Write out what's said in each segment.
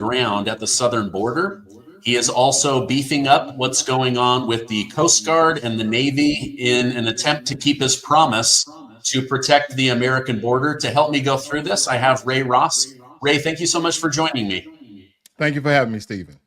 ground at the southern border. He is also beefing up what's going on with the Coast Guard and the Navy in an attempt to keep his promise to protect the American border. To help me go through this, I have Ray Ross. Ray, thank you so much for joining me. Thank you for having me, Stephen.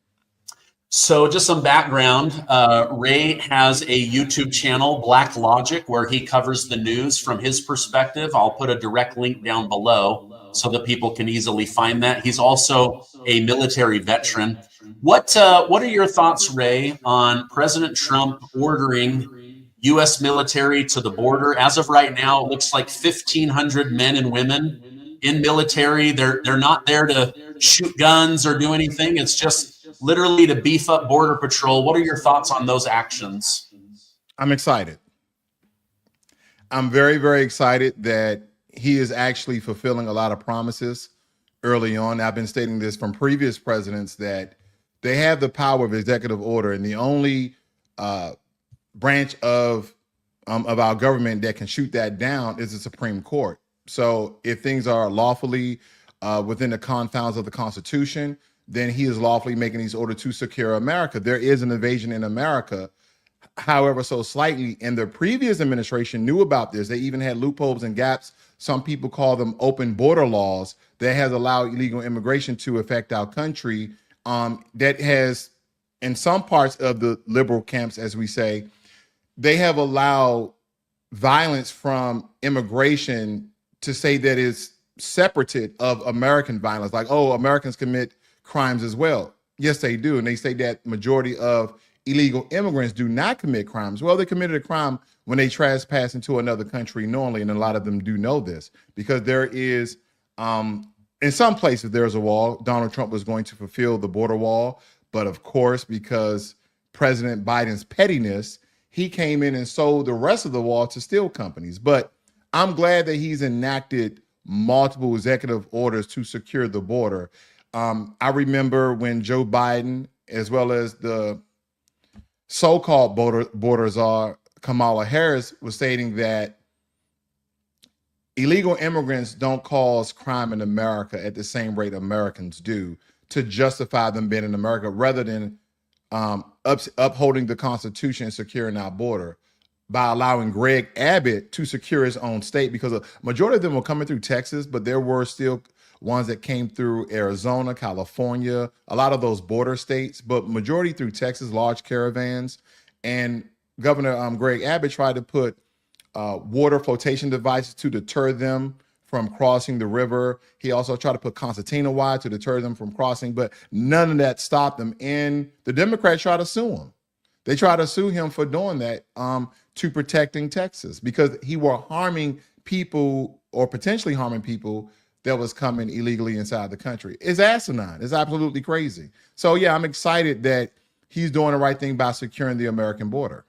So just some background, Ray has a YouTube channel, Black Logic, where he covers the news from his perspective. I'll put a direct link down below so that people can easily find that. He's also a military veteran. What are your thoughts, Ray, on President Trump ordering U.S. military to the border? As of right now, it looks like 1,500 men and women in military. They're not there to shoot guns or do anything. It's just literally to beef up Border Patrol. What are your thoughts on those actions? I'm excited. I'm very, very excited that he is actually fulfilling a lot of promises early on. I've been stating this from previous presidents that they have the power of executive order, and the only branch of our government that can shoot that down is the Supreme Court. So if things are lawfully within the confines of the Constitution, then he is lawfully making these orders to secure America. There is an invasion in America, however, so slightly. And the previous administration knew about this. They even had loopholes and gaps. Some people call them open border laws that has allowed illegal immigration to affect our country. That has, in some parts of the liberal camps, as we say, they have allowed violence from immigration to say that it's separated of American violence. Like, oh, Americans commit crimes as well. Yes, they do. And they say that majority of illegal immigrants do not commit crimes. Well, they committed a crime when they trespass into another country knowingly, and a lot of them do know this, because there is, in some places, there's a wall. Donald Trump was going to fulfill the border wall, but of course, because President Biden's pettiness, he came in and sold the rest of the wall to steel companies. But I'm glad that he's enacted multiple executive orders to secure the border. I remember when Joe Biden, as well as the so-called border czar, Kamala Harris, was stating that illegal immigrants don't cause crime in America at the same rate Americans do, to justify them being in America, rather than upholding the Constitution and securing our border by allowing Greg Abbott to secure his own state, because a majority of them were coming through Texas, but there were still ones that came through Arizona, California, a lot of those border states, but majority through Texas, large caravans. And Governor Greg Abbott tried to put water flotation devices to deter them from crossing the river. He also tried to put concertina wire to deter them from crossing, but none of that stopped them. And the Democrats tried to sue him. They tried to sue him for doing that, to protecting Texas, because he were harming people, or potentially harming people, that was coming illegally inside the country. It's asinine. It's absolutely crazy. So yeah, I'm excited that he's doing the right thing by securing the American border.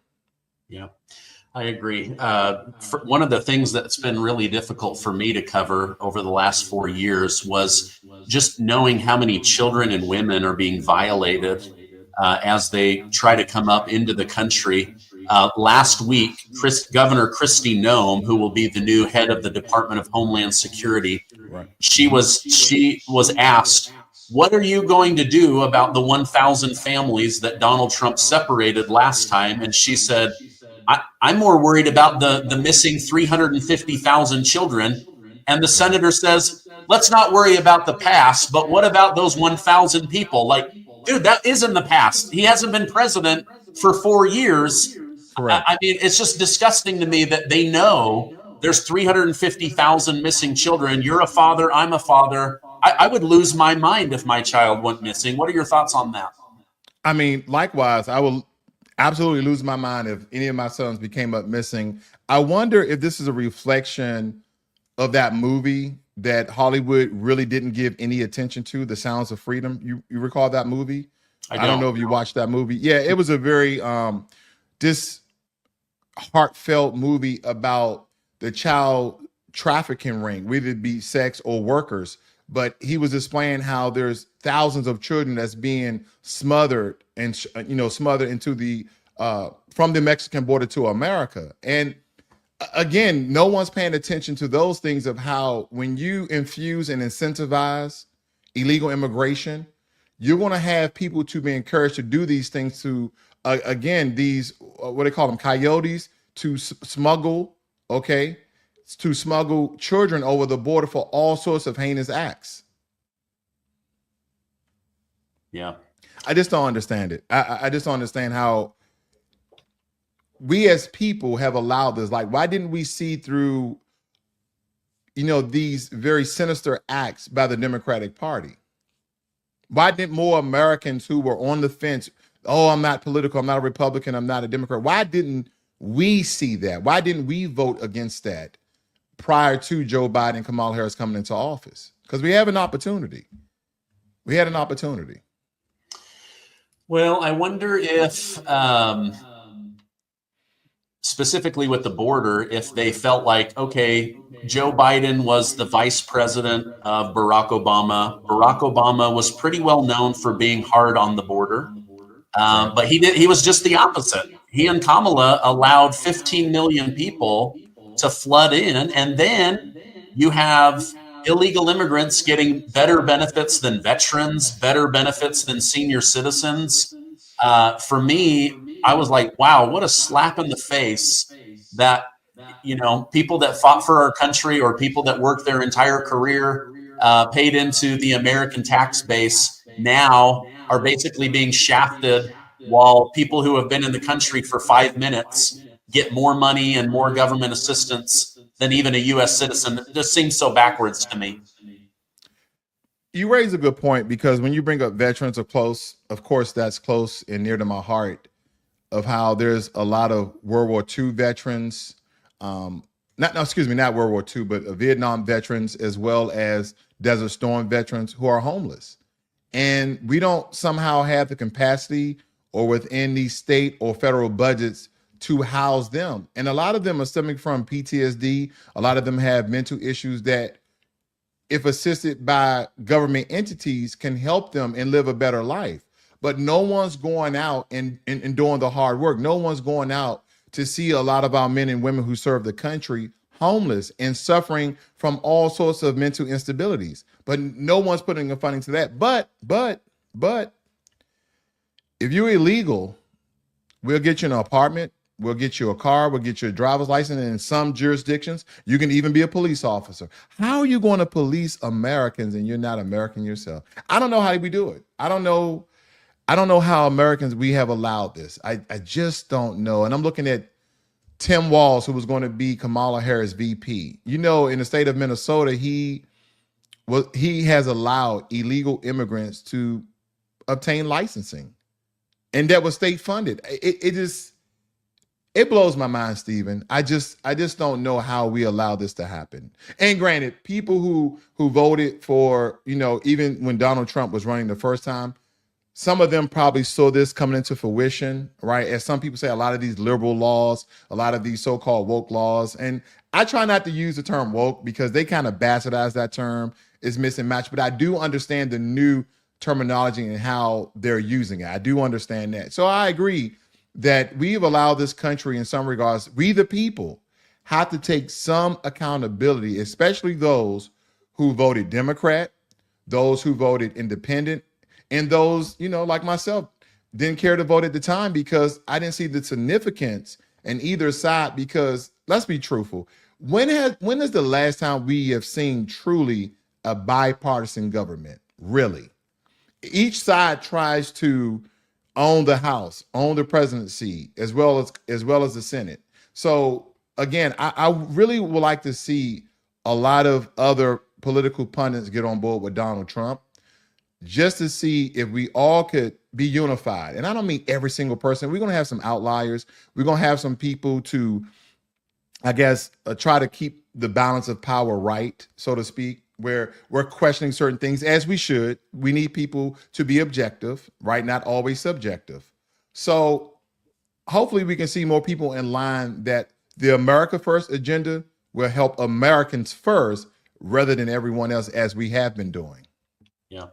Yeah, I agree. One of the things that's been really difficult for me to cover over the last 4 years was just knowing how many children and women are being violated as they try to come up into the country. Last week, Governor Kristi Noem, who will be the new head of the Department of Homeland Security, right, she was asked, what are you going to do about the 1,000 families that Donald Trump separated last time? And she said, I'm more worried about the missing 350,000 children. And the senator says, let's not worry about the past, but what about those 1,000 people? Like, dude, that is in the past. He hasn't been president for 4 years. I mean, it's just disgusting to me that they know there's 350,000 missing children. You're a father, I'm a father. I would lose my mind if my child went missing. What are your thoughts on that? I mean, likewise, I will absolutely lose my mind if any of my sons became up missing. I wonder if this is a reflection of that movie that Hollywood really didn't give any attention to, The Sounds of Freedom. You recall that movie? I don't know if you watched that movie. Yeah, it was a very heartfelt movie about the child trafficking ring, whether it be sex or workers. But he was displaying how there's thousands of children that's being smothered and smothered into the from the Mexican border to America. And again, no one's paying attention to those things of how when you infuse and incentivize illegal immigration, you're going to have people to be encouraged to do these things to, again, these, what they call them, coyotes, to smuggle, okay, to smuggle children over the border for all sorts of heinous acts. Yeah. I just don't understand it. I just don't understand how we as people have allowed this. Like, why didn't we see through, these very sinister acts by the Democratic Party? Why didn't more Americans who were on the fence, oh, I'm not political, I'm not a Republican, I'm not a Democrat, why didn't we see that? Why didn't we vote against that prior to Joe Biden and Kamala Harris coming into office? Because we have an opportunity. We had an opportunity. Well, I wonder if, specifically with the border, if they felt like, okay, Joe Biden was the vice president of Barack Obama. Barack Obama was pretty well known for being hard on the border, but he was just the opposite. He and Kamala allowed 15 million people to flood in, and then you have illegal immigrants getting better benefits than veterans, better benefits than senior citizens. For me, I was like, wow, what a slap in the face that, people that fought for our country or people that worked their entire career, paid into the American tax base, now are basically being shafted, while people who have been in the country for 5 minutes get more money and more government assistance than even a U.S. citizen. It just seems so backwards to me. You raise a good point, because when you bring up veterans, of course, that's close and near to my heart, of how there's a lot of World War II veterans, not World War II, but Vietnam veterans, as well as Desert Storm veterans who are homeless. And we don't somehow have the capacity or within these state or federal budgets to house them. And a lot of them are stemming from PTSD. A lot of them have mental issues that, if assisted by government entities, can help them and live a better life. But no one's going out and doing the hard work. No one's going out to see a lot of our men and women who serve the country homeless and suffering from all sorts of mental instabilities. But no one's putting the funding to that. But if you're illegal, we'll get you an apartment, we'll get you a car, we'll get you a driver's license, and in some jurisdictions, you can even be a police officer. How are you going to police Americans and you're not American yourself? I don't know how we do it. I don't know how Americans, we have allowed this. I just don't know. And I'm looking at Tim Walz, who was going to be Kamala Harris VP. In the state of Minnesota, he has allowed illegal immigrants to obtain licensing, and that was state funded. It blows my mind, Stephen. I just don't know how we allow this to happen. And granted, people who voted for, even when Donald Trump was running the first time, some of them probably saw this coming into fruition, right? As some people say, a lot of these liberal laws, a lot of these so-called woke laws, and I try not to use the term woke because they kind of bastardize that term. It's miss and match, but I do understand the new terminology and how they're using it. I do understand that. So I agree that we've allowed this country, in some regards, we the people have to take some accountability, especially those who voted Democrat, those who voted independent, and those, like myself, didn't care to vote at the time because I didn't see the significance in either side. Because let's be truthful, when is the last time we have seen truly a bipartisan government? Really, each side tries to own the House, own the presidency, as well as the Senate. So again, I really would like to see a lot of other political pundits get on board with Donald Trump, just to see if we all could be unified. And I don't mean every single person. We're going to have some outliers. We're going to have some people to, I guess, try to keep the balance of power right, so to speak, where we're questioning certain things, as we should. We need people to be objective, right? Not always subjective. So hopefully we can see more people in line that the America First agenda will help Americans first rather than everyone else, as we have been doing. Yeah.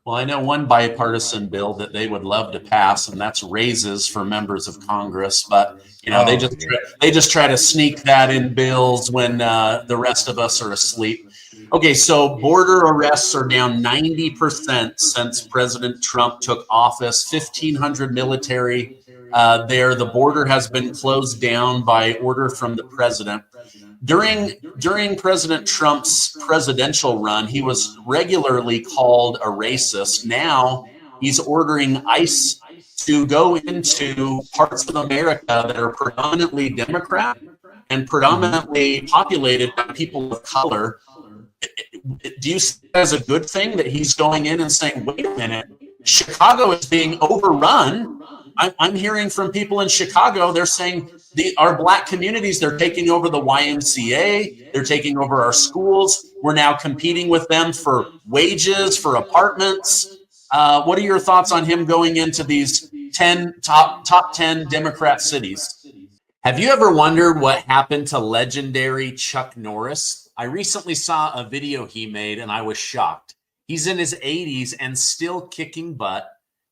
Well, I know one bipartisan bill that they would love to pass, and that's raises for members of Congress. But they just try to sneak that in bills when the rest of us are asleep. Okay, so border arrests are down 90% since President Trump took office. 1,500 military there. The border has been closed down by order from the president. During President Trump's presidential run, he was regularly called a racist. Now he's ordering ICE to go into parts of America that are predominantly Democrat and predominantly populated by people of color. Do you see it as a good thing that he's going in and saying, wait a minute, Chicago is being overrun? I'm hearing from people in Chicago, they're saying our black communities, they're taking over the YMCA, they're taking over our schools. We're now competing with them for wages, for apartments. What are your thoughts on him going into these top 10 Democrat cities? Have you ever wondered what happened to legendary Chuck Norris? I recently saw a video he made and I was shocked. He's in his 80s and still kicking butt,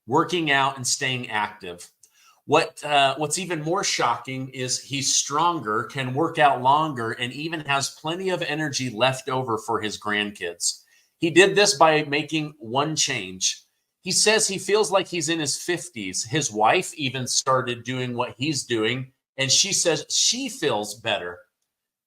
working out and staying active. What's even more shocking is he's stronger, can work out longer, and even has plenty of energy left over for his grandkids. He did this by making one change. He says he feels like he's in his 50s. His wife even started doing what he's doing, and she says she feels better.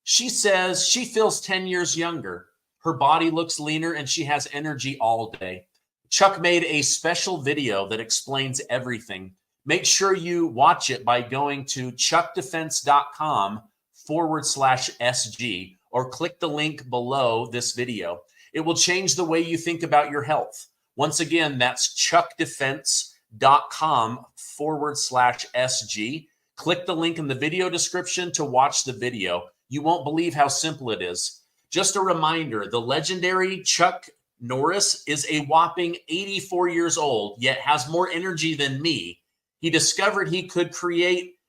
She says she feels 10 years younger. Her body looks leaner and she has energy all day. Chuck made a special video that explains everything. Make sure you watch it by going to chuckdefense.com/SG or click the link below this video. It will change the way you think about your health. Once again, that's chuckdefense.com/SG. Click the link in the video description to watch the video. You won't believe how simple it is. Just a reminder, the legendary Chuck Norris is a whopping 84 years old, yet has more energy than me. He discovered he could create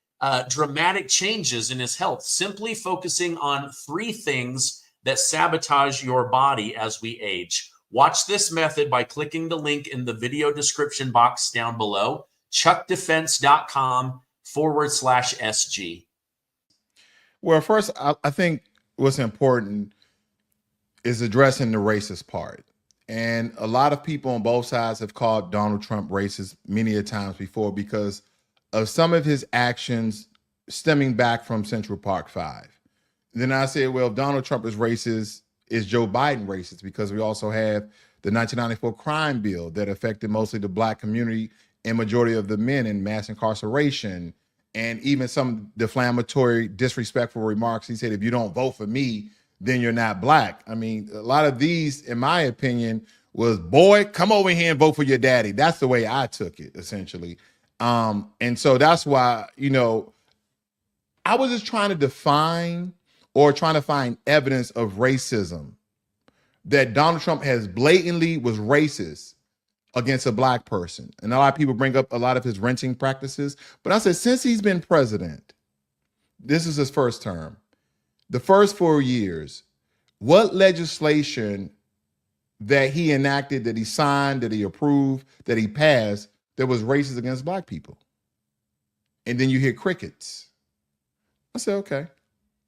dramatic changes in his health, simply focusing on 3 things that sabotage your body as we age. Watch this method by clicking the link in the video description box down below, chuckdefense.com/SG. Well, first, I think what's important is addressing the racist part. And a lot of people on both sides have called Donald Trump racist many a times before because of some of his actions stemming back from Central Park 5. Then I say, well, if Donald Trump is racist, is Joe Biden racist? Because we also have the 1994 crime bill that affected mostly the black community and majority of the men in mass incarceration, and even some defamatory, disrespectful remarks. He said, if you don't vote for me, then you're not black. I mean, a lot of these, in my opinion, was, boy, come over here and vote for your daddy. That's the way I took it, essentially. And so that's why, I was just trying to define or trying to find evidence of racism, that Donald Trump has blatantly was racist against a black person. And a lot of people bring up a lot of his renting practices. But I said, since he's been president, this is his first term, the first 4 years, what legislation that he enacted, that he signed, that he approved, that he passed, that was racist against black people? And then you hear crickets. I said, okay.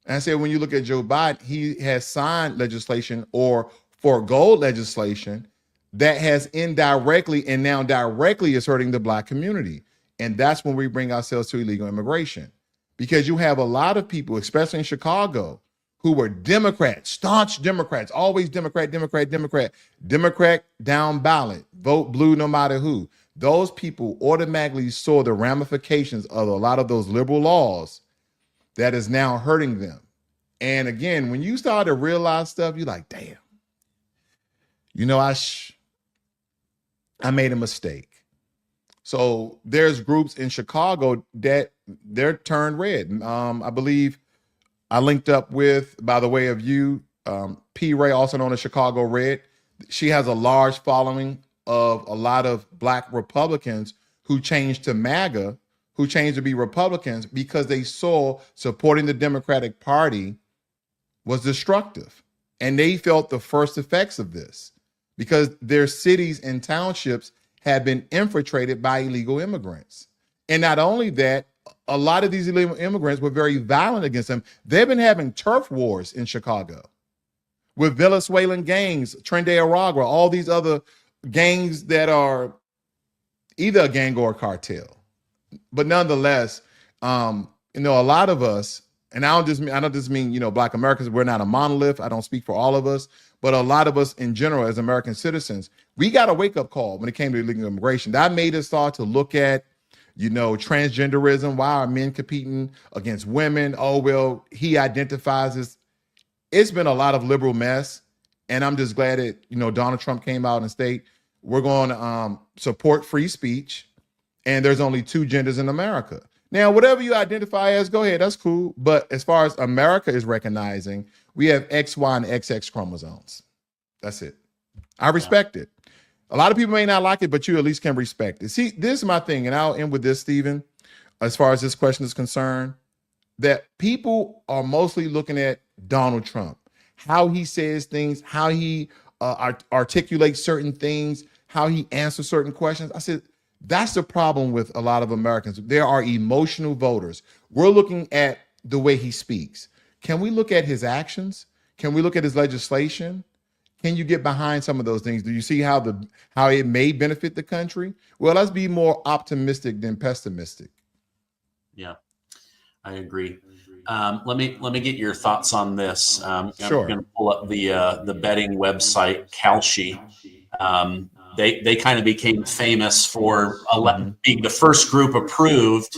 And I said, when you look at Joe Biden, he has signed legislation or forego legislation that has indirectly and now directly is hurting the black community. And that's when we bring ourselves to illegal immigration. Because you have a lot of people, especially in Chicago, who were Democrats, staunch Democrats, always Democrat down ballot, vote blue no matter who. Those people automatically saw the ramifications of a lot of those liberal laws that is now hurting them. And again, when you start to realize stuff, you're like, damn, I made a mistake. So there's groups in Chicago that they're turned red. I believe I linked up with, by the way of you, P. Ray, also known as Chicago Red. She has a large following of a lot of black Republicans who changed to MAGA, who changed to be Republicans because they saw supporting the Democratic Party was destructive. And they felt the first effects of this because their cities and townships had been infiltrated by illegal immigrants. And not only that, a lot of these illegal immigrants were very violent against them. They've been having turf wars in Chicago with Venezuelan gangs, Tren de Aragua, all these other gangs that are either a gang or a cartel. But nonetheless, a lot of us, and I don't just mean, Black Americans, we're not a monolith. I don't speak for all of us, but a lot of us in general as American citizens, we got a wake-up call when it came to illegal immigration. That made us start to look at, transgenderism. Why are men competing against women? Oh, well, he identifies as. It's been a lot of liberal mess, and I'm just glad that, Donald Trump came out and stated, we're going to support free speech, and there's only two genders in America. Now, whatever you identify as, go ahead, that's cool. But as far as America is recognizing, we have XY and XX chromosomes. That's it. I respect it. A lot of people may not like it, but you at least can respect it. See, this is my thing, and I'll end with this, Stephen, as far as this question is concerned, that people are mostly looking at Donald Trump, how he says things, how he articulates certain things, how he answers certain questions. I said, that's the problem with a lot of Americans. There are emotional voters. We're looking at the way he speaks. Can we look at his actions? Can we look at his legislation? Can you get behind some of those things? Do you see how it may benefit the country? Well, let's be more optimistic than pessimistic. Yeah, I agree. Let me get your thoughts on this. Sure. I'm going to pull up the betting website Kalshi. They kind of became famous for being the first group approved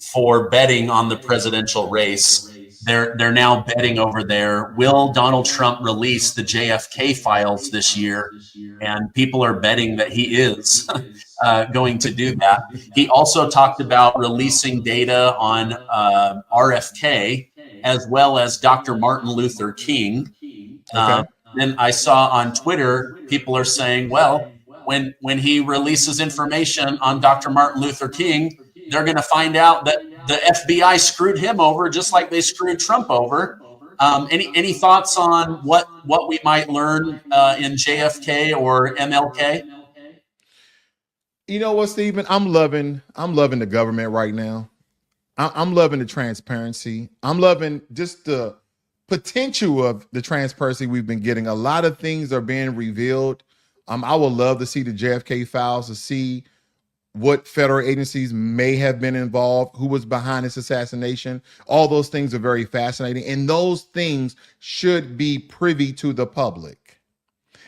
for betting on the presidential race. They're now betting over there. Will Donald Trump release the JFK files this year? And people are betting that he is going to do that. He also talked about releasing data on RFK as well as Dr. Martin Luther King. Okay. Then I saw on Twitter, people are saying, well, when he releases information on Dr. Martin Luther King, they're going to find out that the FBI screwed him over just like they screwed Trump over. Any thoughts on what we might learn in JFK or MLK? You know what, Stephen? I'm loving the government right now. I'm loving the transparency. I'm loving just the potential of the transparency we've been getting. A lot of things are being revealed. I would love to see the JFK files, to see what federal agencies may have been involved, who was behind this assassination. All those things are very fascinating, and those things should be privy to the public.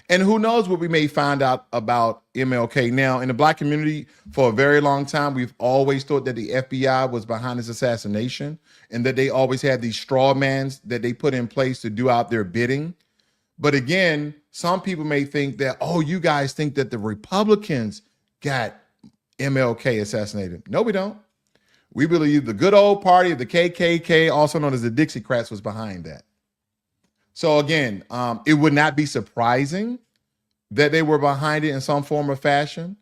And who knows what we may find out about MLK. Now, in the Black community, for a very long time, we've always thought that the FBI was behind this assassination and that they always had these straw mans that they put in place to do out their bidding. But again, some people may think that, oh, you guys think that the Republicans got MLK assassinated. No, we don't. We believe the good old party of the KKK, also known as the Dixiecrats, was behind that. So again, it would not be surprising that they were behind it in some form or fashion.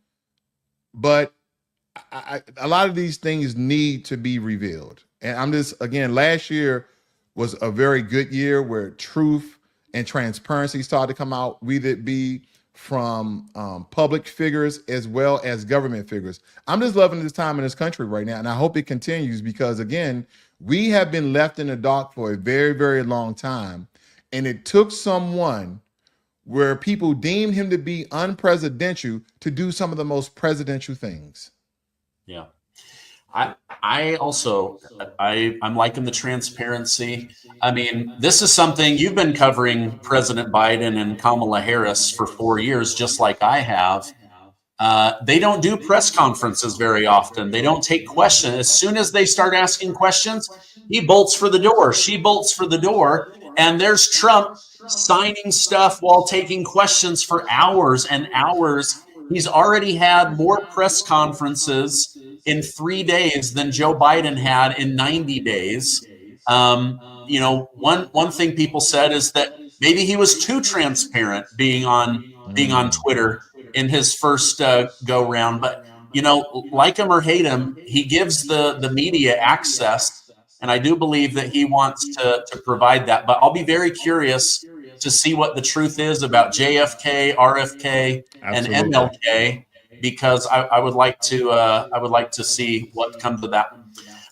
But a lot of these things need to be revealed. And I'm just, again, last year was a very good year where truth and transparency started to come out, whether it be from public figures as well as government figures. I'm just loving this time in this country right now, and I hope it continues because, again, we have been left in the dark for a very, very long time, and it took someone where people deemed him to be unpresidential to do some of the most presidential things. Yeah. I'm liking the transparency. I mean, this is something you've been covering President Biden and Kamala Harris for 4 years, just like I have. They don't do press conferences very often. They don't take questions. As soon as they start asking questions, he bolts for the door. She bolts for the door. And there's Trump signing stuff while taking questions for hours and hours. He's already had more press conferences in 3 days than Joe Biden had in 90 days. One thing people said is that maybe he was too transparent being on Twitter in his first go round. But like him or hate him, he gives the media access, and I do believe that he wants to provide that. But I'll be very curious to see what the truth is about JFK, RFK, Absolutely. and MLK. Because I would like to see what comes of that.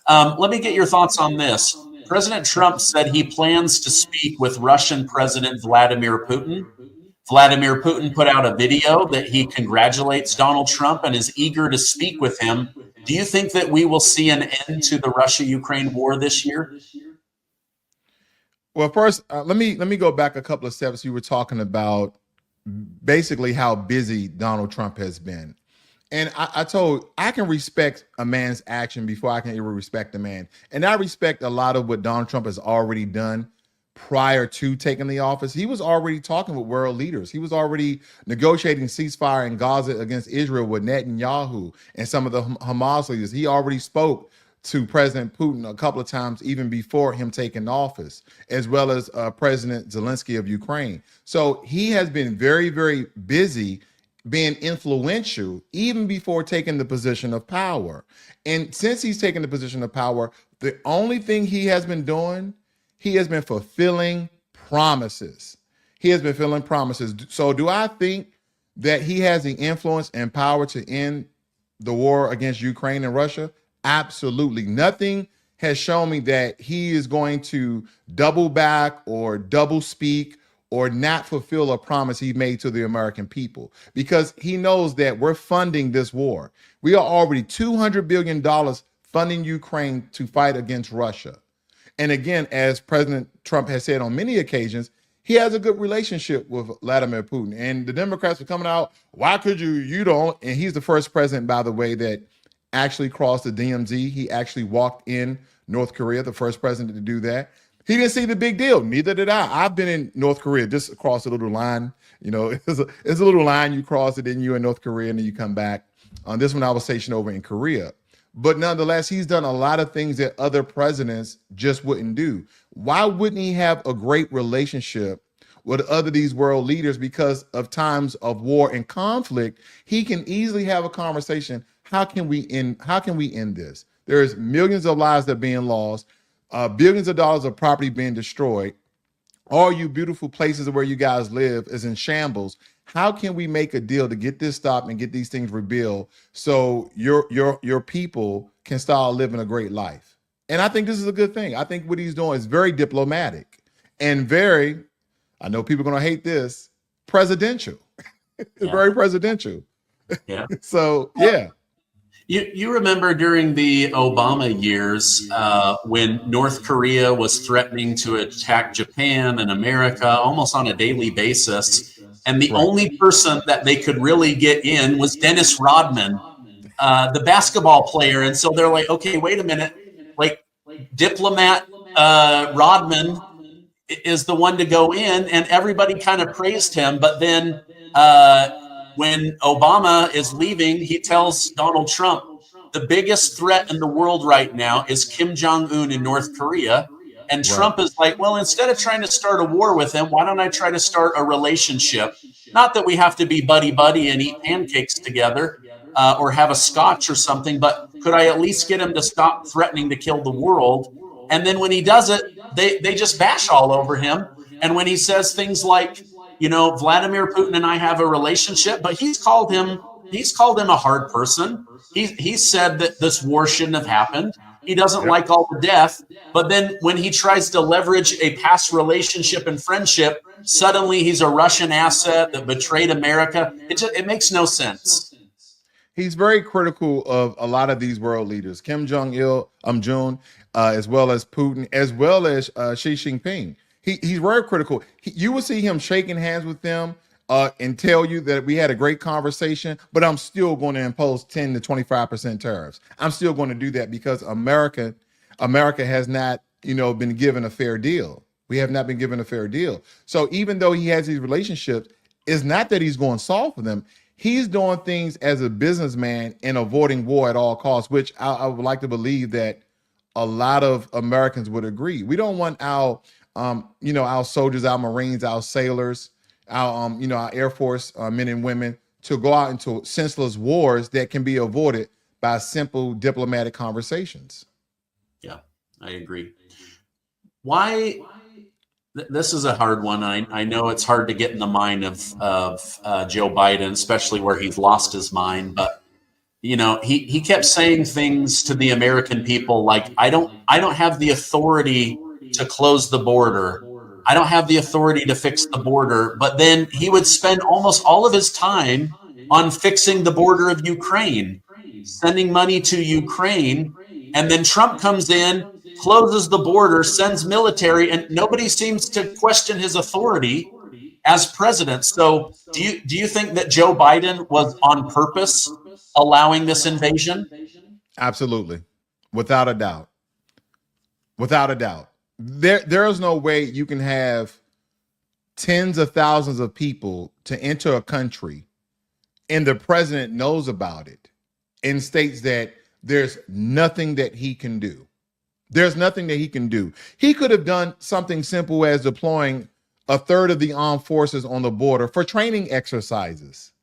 Let me get your thoughts on this. President Trump said he plans to speak with Russian President Vladimir Putin. Vladimir Putin put out a video that he congratulates Donald Trump and is eager to speak with him. Do you think that we will see an end to the Russia-Ukraine war this year? Well, first, let me go back a couple of steps. You were talking about basically how busy Donald Trump has been. And I can respect a man's action before I can even respect a man. And I respect a lot of what Donald Trump has already done prior to taking the office. He was already talking with world leaders. He was already negotiating ceasefire in Gaza against Israel with Netanyahu and some of the Hamas leaders. He already spoke to President Putin a couple of times even before him taking office, as well as President Zelensky of Ukraine. So he has been very, very busy being influential even before taking the position of power. And since he's taken the position of power, the only thing he has been doing, he has been fulfilling promises. He has been fulfilling promises. So do I think that he has the influence and power to end the war against Ukraine and Russia? Absolutely. Nothing has shown me that he is going to double back or double speak or not fulfill a promise he made to the American people, because he knows that we're funding this war. We are already $200 billion funding Ukraine to fight against Russia. And again, as President Trump has said on many occasions, he has a good relationship with Vladimir Putin. And the Democrats are coming out, why could you don't? And he's the first president, by the way, that actually crossed the DMZ. He actually walked in North Korea, the first president to do that. He didn't see the big deal. Neither did I. I've been in North Korea, just across a little line. You know, it's a little line. You cross it, then you're in North Korea, and then you come back. On this one, I was stationed over in Korea. But nonetheless, he's done a lot of things that other presidents just wouldn't do. Why wouldn't he have a great relationship with other these world leaders? Because of times of war and conflict, he can easily have a conversation. How can we end this? There's millions of lives that are being lost, billions of dollars of property being destroyed. All you beautiful places where you guys live is in shambles. How can we make a deal to get this stopped and get these things rebuilt so your people can start living a great life? And I think this is a good thing. I think what he's doing is very diplomatic and very, I know people are going to hate this, presidential. It's very presidential. Yeah. So, yeah. You remember during the Obama years when North Korea was threatening to attack Japan and America almost on a daily basis. And the only person that they could really get in was Dennis Rodman, the basketball player. And so they're like, okay, wait a minute. Like, diplomat Rodman is the one to go in. And everybody kind of praised him. But then when Obama is leaving, he tells Donald Trump, the biggest threat in the world right now is Kim Jong-un in North Korea. And Trump is like, well, instead of trying to start a war with him, why don't I try to start a relationship? Not that we have to be buddy-buddy and eat pancakes together or have a scotch or something, but could I at least get him to stop threatening to kill the world? And then when he does it, they just bash all over him. And when he says things like, you know, Vladimir Putin and I have a relationship, but he's called him a hard person. He said that this war shouldn't have happened. He doesn't like all the death. But then when he tries to leverage a past relationship and friendship, suddenly he's a Russian asset that betrayed America. It makes no sense. He's very critical of a lot of these world leaders, Kim Jong-il, as well as Putin, as well as Xi Jinping. He's very critical. You will see him shaking hands with them and tell you that we had a great conversation, but I'm still going to impose 10 to 25% tariffs. I'm still going to do that because America has not, been given a fair deal. We have not been given a fair deal. So even though he has these relationships, it's not that he's going to solve for them. He's doing things as a businessman and avoiding war at all costs, which I would like to believe that a lot of Americans would agree. We don't want our soldiers, our Marines, our sailors, our Air Force men and women to go out into senseless wars that can be avoided by simple diplomatic conversations. Yeah, I agree. Why? This is a hard one. I know it's hard to get in the mind of Joe Biden, especially where he's lost his mind. But you know, he kept saying things to the American people like, I don't have the authority to close the border. I don't have the authority to fix the border. But then he would spend almost all of his time on fixing the border of Ukraine, sending money to Ukraine. And then Trump comes in, closes the border, sends military, and nobody seems to question his authority as president. So do you think that Joe Biden was on purpose allowing this invasion? Absolutely. Without a doubt. Without a doubt. There is no way you can have tens of thousands of people to enter a country and the president knows about it and states that there's nothing that he can do. There's nothing that he can do. He could have done something simple as deploying a third of the armed forces on the border for training exercises.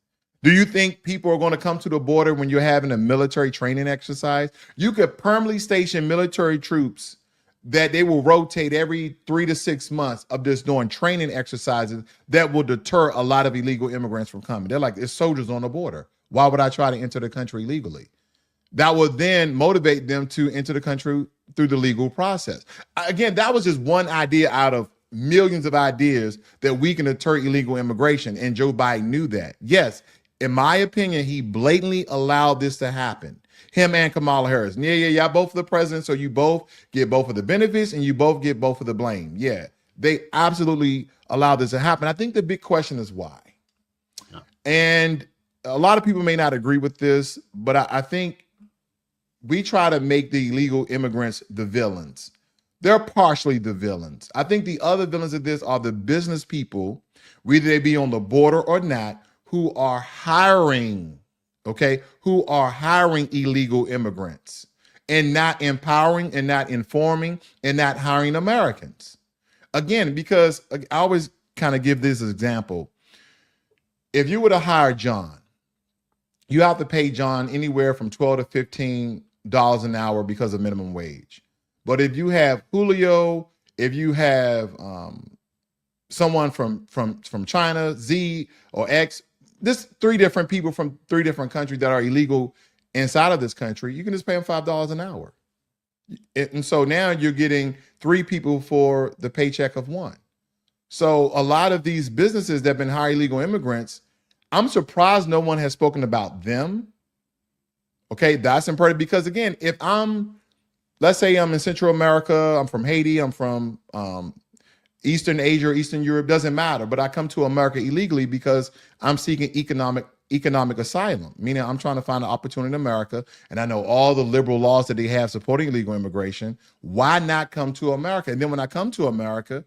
Do you think people are going to come to the border when you're having a military training exercise? You could permanently station military troops that they will rotate every 3 to 6 months of just doing training exercises that will deter a lot of illegal immigrants from coming. They're like, there's soldiers on the border. Why would I try to enter the country legally? That would then motivate them to enter the country through the legal process. Again, that was just one idea out of millions of ideas that we can deter illegal immigration, and Joe Biden knew that. Yes, in my opinion, he blatantly allowed this to happen. Him and Kamala Harris. Yeah, both of the presidents, so you both get both of the benefits and you both get both of the blame. Yeah, they absolutely allowed this to happen. I think the big question is why. Yeah. And a lot of people may not agree with this, but I think we try to make the illegal immigrants the villains. They're partially the villains. I think the other villains of this are the business people, whether they be on the border or not, who are hiring, who are hiring illegal immigrants and not empowering and not informing and not hiring Americans. Again, because I always kind of give this example. If you were to hire John, you have to pay John anywhere from $12 to $15 an hour because of minimum wage. But if you have Julio, if you have someone from China, Z or X, this 3 different people from 3 different countries that are illegal inside of this country, you can just pay them $5 an hour. And so now you're getting 3 people for the paycheck of 1. So a lot of these businesses that have been hiring illegal immigrants, I'm surprised no one has spoken about them. Okay, that's important because again, if let's say I'm in Central America, I'm from Haiti, I'm from Eastern Asia or Eastern Europe, doesn't matter. But I come to America illegally because I'm seeking economic asylum, meaning I'm trying to find an opportunity in America. And I know all the liberal laws that they have supporting illegal immigration. Why not come to America? And then when I come to America,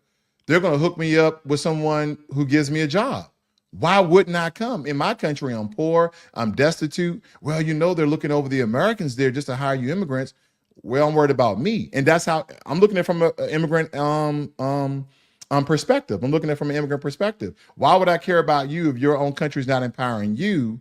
they're going to hook me up with someone who gives me a job. Why wouldn't I come? In my country, I'm poor, I'm destitute. Well, they're looking over the Americans there just to hire you immigrants. Well, I'm worried about me. And that's how I'm looking at it from an immigrant perspective. I'm looking at it from an immigrant perspective. Why would I care about you if your own country's not empowering you,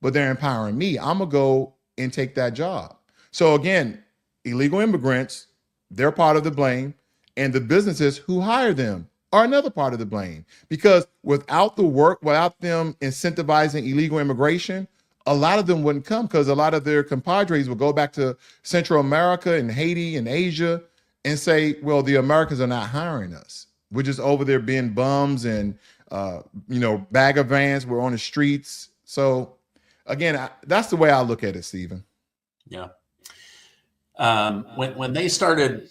but they're empowering me? I'm going to go and take that job. So again, illegal immigrants, they're part of the blame, and the businesses who hire them are another part of the blame. Because without the work, without them incentivizing illegal immigration, a lot of them wouldn't come because a lot of their compadres would go back to Central America and Haiti and Asia and say, well, the Americans are not hiring us. We're just over there being bums and, bag of vans. We're on the streets. So again, that's the way I look at it, Stephen. Yeah. When they started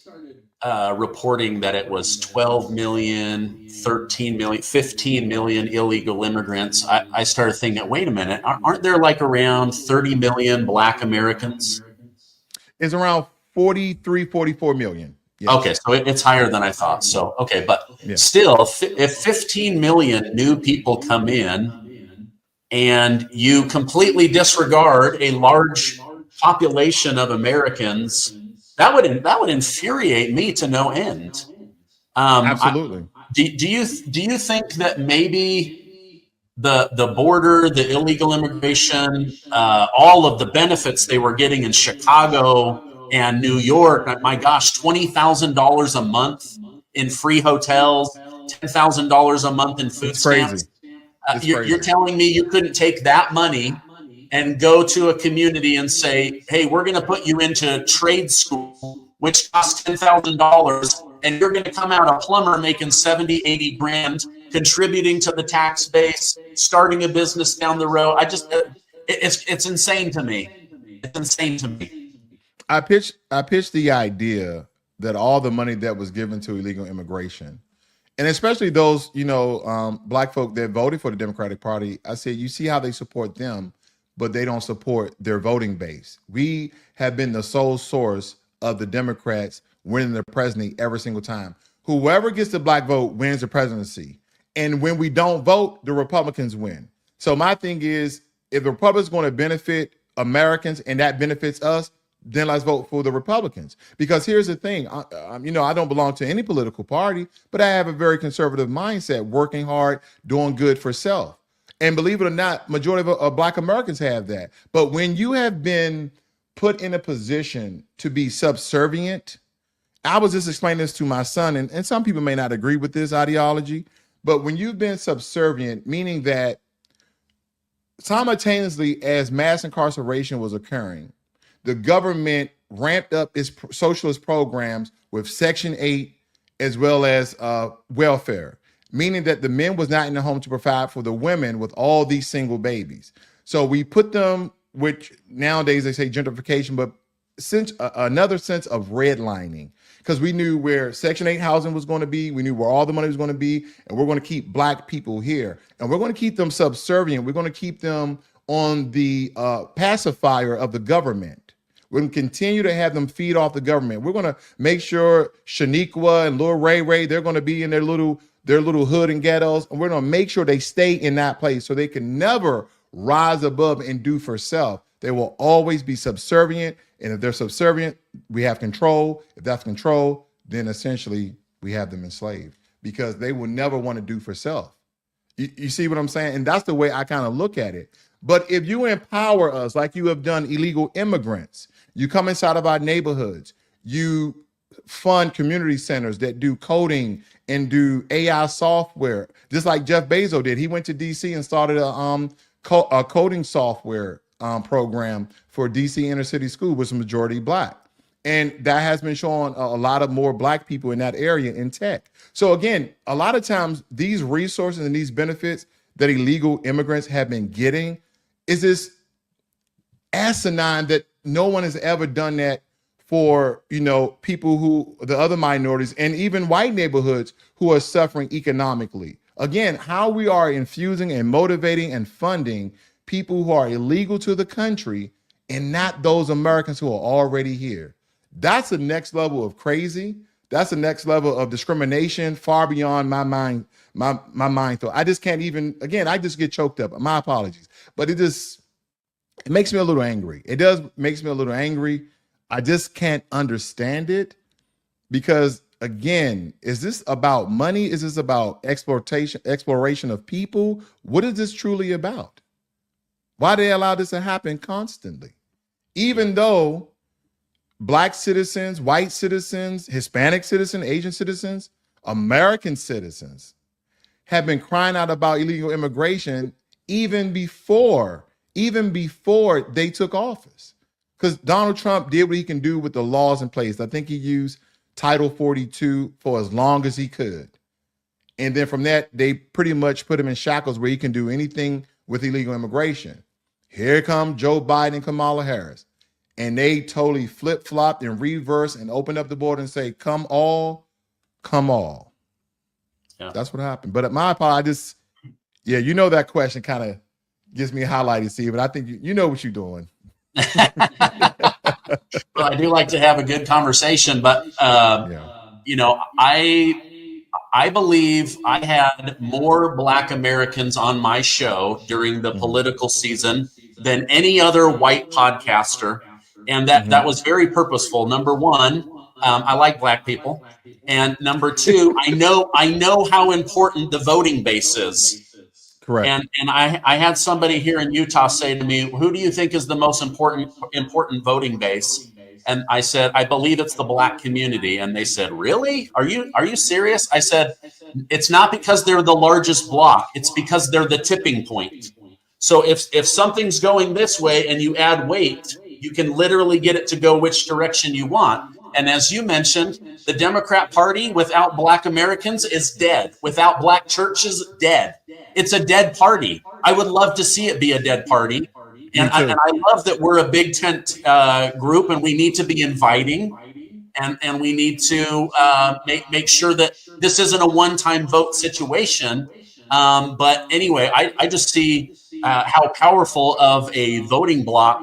reporting that it was 12 million, 13 million, 15 million illegal immigrants, I started thinking, wait a minute, aren't there like around 30 million Black Americans? It's around 43, 44 million. Yes. Okay, so it's higher than I thought. So, okay, but still, if 15 million new people come in and you completely disregard a large population of Americans, that would infuriate me to no end. Absolutely. Do you think that maybe the border, the illegal immigration, all of the benefits they were getting in Chicago and New York, my gosh, $20,000 a month in free hotels, $10,000 a month in food stamps. Crazy. You're telling me you couldn't take that money and go to a community and say, hey, we're going to put you into trade school, which costs $10,000, and you're going to come out a plumber making 70, 80 grand, contributing to the tax base, starting a business down the road. It's insane to me. It's insane to me. I pitched the idea that all the money that was given to illegal immigration, and especially those, black folk that voted for the Democratic Party, I said, you see how they support them, but they don't support their voting base. We have been the sole source of the Democrats winning the presidency every single time. Whoever gets the black vote wins the presidency. And when we don't vote, the Republicans win. So my thing is, if the Republicans going to benefit Americans and that benefits us, then let's vote for the Republicans. Because here's the thing, I don't belong to any political party, but I have a very conservative mindset, working hard, doing good for self. And believe it or not, majority of black Americans have that. But when you have been put in a position to be subservient, I was just explaining this to my son, and some people may not agree with this ideology, but when you've been subservient, meaning that simultaneously as mass incarceration was occurring, the government ramped up its socialist programs with Section 8 as well as welfare, meaning that the men was not in the home to provide for the women with all these single babies. So we put them, which nowadays they say gentrification, but since another sense of redlining, because we knew where Section 8 housing was going to be, we knew where all the money was going to be, and we're going to keep black people here, and we're going to keep them subservient. We're going to keep them on the pacifier of the government. We're going to continue to have them feed off the government. We're going to make sure Shaniqua and Lil Ray Ray, they're going to be in their little hood and ghettos, and we're going to make sure they stay in that place so they can never rise above and do for self. They will always be subservient, and if they're subservient, we have control. If that's control, then essentially we have them enslaved, because they will never want to do for self. You see what I'm saying? And that's the way I kind of look at it. But if you empower us like you have done illegal immigrants, you come inside of our neighborhoods, you fund community centers that do coding and do AI software, just like Jeff Bezos did. He went to DC and started a coding software program for DC inner city school, which is majority black. And that has been showing a lot of more black people in that area in tech. So again, a lot of times these resources and these benefits that illegal immigrants have been getting is this asinine that no one has ever done that for, people who, the other minorities and even white neighborhoods who are suffering economically. Again, how we are infusing and motivating and funding people who are illegal to the country and not those Americans who are already here. That's the next level of crazy. That's the next level of discrimination, far beyond my mind, my mind thought. I just can't even, again, I just get choked up. My apologies. But it makes me a little angry. It does makes me a little angry. I just can't understand it, because again, is this about money? Is this about exploration of people? What is this truly about? Why do they allow this to happen constantly? Even though black citizens, white citizens, Hispanic citizens, Asian citizens, American citizens have been crying out about illegal immigration even before they took office. Because Donald Trump did what he can do with the laws in place. I think he used Title 42 for as long as he could. And then from that, they pretty much put him in shackles where he can do anything with illegal immigration. Here come Joe Biden and Kamala Harris. And they totally flip-flopped and reversed and opened up the border and say, come all. Yeah. That's what happened. But at my part, that question kind of gives me a highlighted, Steve, but I think you know what you're doing. Well, I do like to have a good conversation, but I believe I had more Black Americans on my show during the political season than any other white podcaster, and that was very purposeful. Number one, I like Black people, and number two, I know how important the voting base is. Correct. And I had somebody here in Utah say to me, who do you think is the most important voting base? And I said, I believe it's the Black community. And they said, really? Are you serious? I said, it's not because they're the largest block. It's because they're the tipping point. So if something's going this way and you add weight, you can literally get it to go which direction you want. And as you mentioned, the Democrat Party without Black Americans is dead. Without Black churches, dead. It's a dead party. I would love to see it be a dead party. And I love that we're a big tent group, and we need to be inviting, and we need to make sure that this isn't a one-time vote situation. But anyway, I just see how powerful of a voting bloc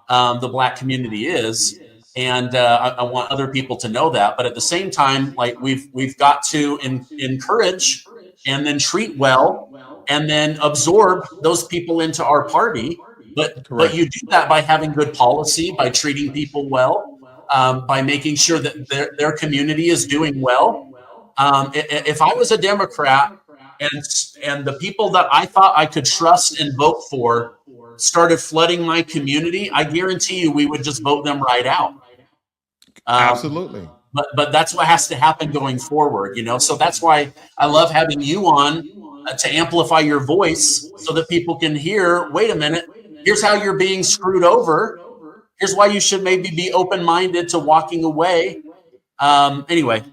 the Black community is. And I want other people to know that. But at the same time, like we've got to encourage and then treat well and then absorb those people into our party. But you do that by having good policy, by treating people well, by making sure that their community is doing well. If I was a Democrat and the people that I thought I could trust and vote for started flooding my community, I guarantee you we would just vote them right out. Absolutely. But that's what has to happen going forward, So that's why I love having you on to amplify your voice so that people can hear, wait a minute, here's how you're being screwed over. Here's why you should maybe be open-minded to walking away. Anyway,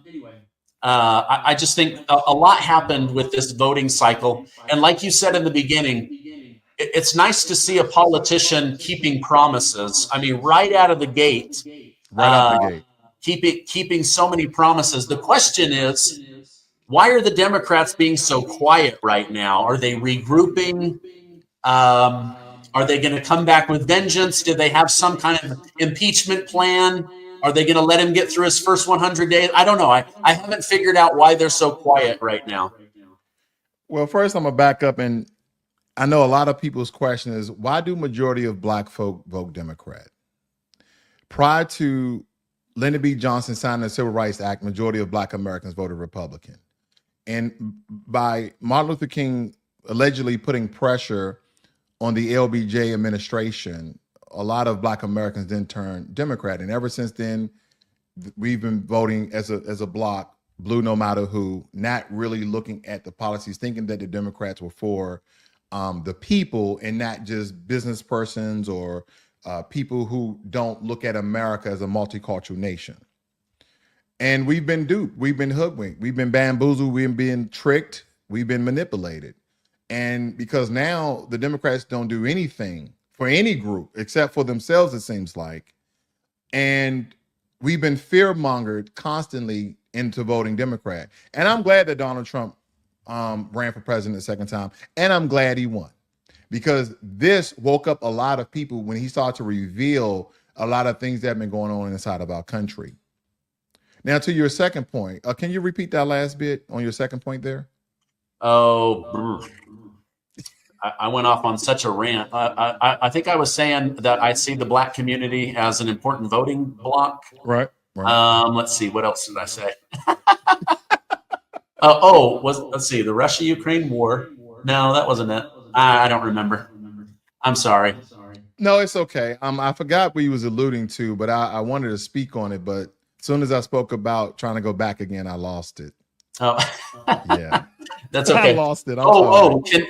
I just think a lot happened with this voting cycle. And like you said in the beginning, it's nice to see a politician keeping promises. I mean, right out of the gate. Keeping so many promises. The question is, why are the Democrats being so quiet right now? Are they regrouping? Are they going to come back with vengeance? Do they have some kind of impeachment plan? Are they going to let him get through his first 100 days? I don't know. I haven't figured out why they're so quiet right now. Well, first I'm going to back up, and I know a lot of people's question is, why do majority of Black folk vote Democrat? Prior to Lyndon B. Johnson signing the Civil Rights Act, majority of Black Americans voted Republican. And by Martin Luther King allegedly putting pressure on the LBJ administration, a lot of Black Americans then turned Democrat. And ever since then, we've been voting as a bloc, blue no matter who, not really looking at the policies, thinking that the Democrats were for the people and not just business persons or people who don't look at America as a multicultural nation. And we've been duped, we've been hoodwinked, we've been bamboozled, we've been tricked, we've been manipulated. And because now the Democrats don't do anything for any group except for themselves, it seems like. And we've been fear-mongered constantly into voting Democrat. And I'm glad that Donald Trump ran for president a second time. And I'm glad he won, because this woke up a lot of people when he started to reveal a lot of things that have been going on inside of our country. Now, to your second point, can you repeat that last bit on your second point there? Oh, I went off on such a rant. I think I was saying that I see the Black community as an important voting bloc. Right. Let's see. What else did I say? Let's see. The Russia-Ukraine war. No, that wasn't it. I don't remember. I'm sorry. No, it's okay. I forgot what he was alluding to, but I wanted to speak on it. But as soon as I spoke about trying to go back again, I lost it. Oh, yeah. That's okay. I lost it.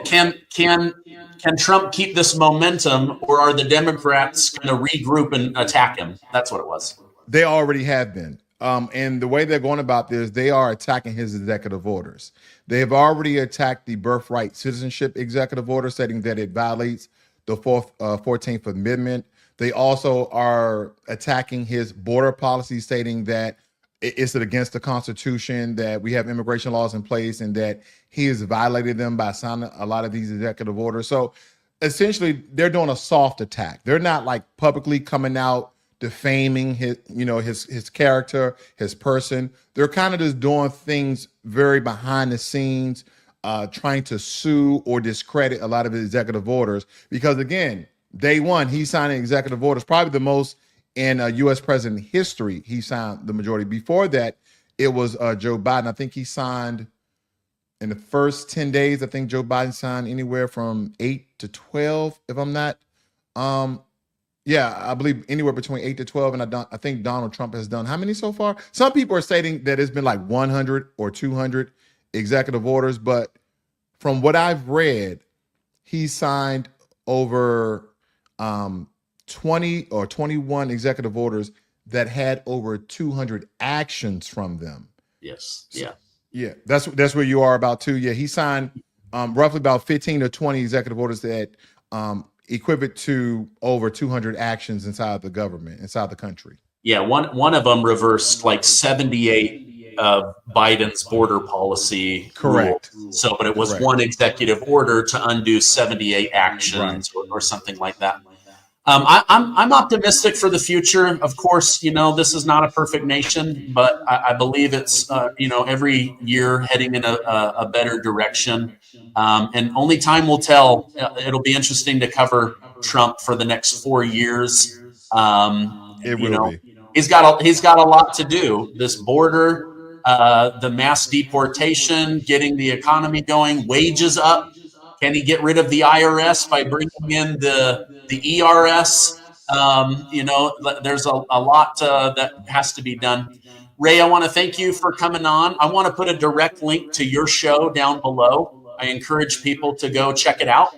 Can Trump keep this momentum, or are the Democrats going to regroup and attack him? That's what it was. They already have been. And the way they're going about this, they are attacking his executive orders. They have already attacked the birthright citizenship executive order, stating that it violates the 14th Amendment. They also are attacking his border policy, stating that it's against the Constitution, that we have immigration laws in place, and that he has violated them by signing a lot of these executive orders. So essentially, they're doing a soft attack. They're not like publicly coming out defaming his character, his person. They're kind of just doing things very behind the scenes, trying to sue or discredit a lot of his executive orders. Because again, day one, he's signing executive orders, probably the most in U.S. president history. He signed the majority. Before that, it was Joe Biden. I think he signed in the first 10 days. I think Joe Biden signed anywhere from 8 to 12, if I'm not. Yeah, I believe anywhere between 8 to 12. And I think Donald Trump has done how many so far? Some people are stating that it's been like 100 or 200 executive orders. But from what I've read, he signed over 20 or 21 executive orders that had over 200 actions from them. Yes. Yeah. Yeah, that's where you are about too. Yeah, he signed roughly about 15 or 20 executive orders that equivalent to over 200 actions inside the government, inside the country. Yeah, one of them reversed like 78 of Biden's border policy Correct. rules. So, but it was Correct. one executive order to undo 78 actions or something like that. I'm optimistic for the future. Of course, you know, this is not a perfect nation, but I believe it's, you know, every year heading in a better direction. And only time will tell. It'll be interesting to cover Trump for the next 4 years. It You will know, be. he's got a lot to do. This border, the mass deportation, getting the economy going, wages up. Can he get rid of the IRS by bringing in the ERS? You know, there's a lot that has to be done. Ray, I want to thank you for coming on. I want to put a direct link to your show down below. I encourage people to go check it out.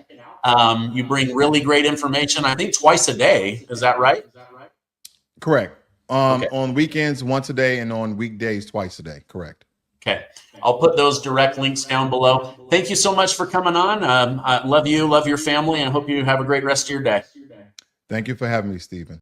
You bring really great information, I think twice a day. Is that right? Correct. Okay. On weekends, once a day, and on weekdays, twice a day. Correct. Okay. I'll put those direct links down below. Thank you so much for coming on. I love you, love your family, and I hope you have a great rest of your day. Thank you for having me, Stephen.